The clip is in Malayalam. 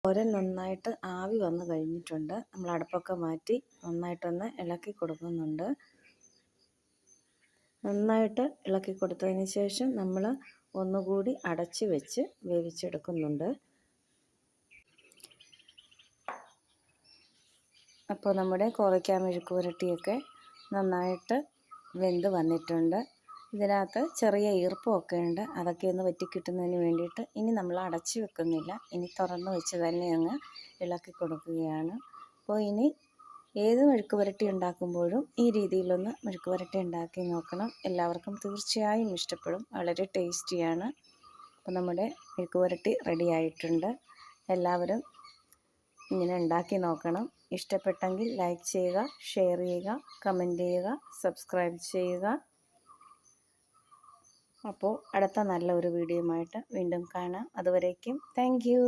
തോരൻ നന്നായിട്ട് ആവി വന്നു കഴിഞ്ഞിട്ടുണ്ട്. നമ്മൾ അടുപ്പൊക്കെ മാറ്റി നന്നായിട്ടൊന്ന് ഇളക്കി കൊടുക്കുന്നുണ്ട്. നന്നായിട്ട് ഇളക്കി കൊടുത്തതിന് ശേഷം നമ്മൾ ഒന്നുകൂടി അടച്ച് വെച്ച് വേവിച്ചെടുക്കുന്നുണ്ട്. അപ്പോൾ നമ്മുടെ കോവയ്ക്ക മെഴുക്ക് പുരട്ടിയൊക്കെ നന്നായിട്ട് വെന്ത് വന്നിട്ടുണ്ട്. ഇതിനകത്ത് ചെറിയ ഈർപ്പമൊക്കെ ഉണ്ട്. അതൊക്കെ ഒന്ന് വറ്റിക്കിട്ടുന്നതിന് വേണ്ടിയിട്ട് ഇനി നമ്മൾ അടച്ചു വെക്കുന്നില്ല. ഇനി തുറന്ന് വെച്ച് തന്നെ അങ്ങ് ഇളക്കി കൊടുക്കുകയാണ്. അപ്പോൾ ഇനി ഏത് മെഴുക്ക് പുരട്ടി ഉണ്ടാക്കുമ്പോഴും ഈ രീതിയിലൊന്ന് മെഴുക്ക് പുരട്ടി ഉണ്ടാക്കി നോക്കണം. എല്ലാവർക്കും തീർച്ചയായും ഇഷ്ടപ്പെടും. വളരെ ടേസ്റ്റിയാണ്. അപ്പോൾ നമ്മുടെ മെഴുക്ക് പുരട്ടി റെഡി ആയിട്ടുണ്ട്. എല്ലാവരും ഇങ്ങനെ ഉണ്ടാക്കി നോക്കണം. ഇഷ്ടപ്പെട്ടെങ്കിൽ ലൈക്ക് ചെയ്യുക, ഷെയർ ചെയ്യുക, കമൻറ്റ് ചെയ്യുക, സബ്സ്ക്രൈബ് ചെയ്യുക. അപ്പോൾ അടുത്ത നല്ലൊരു വീഡിയോയുമായിട്ട് വീണ്ടും കാണാം. അതുവരേക്കും താങ്ക് യു.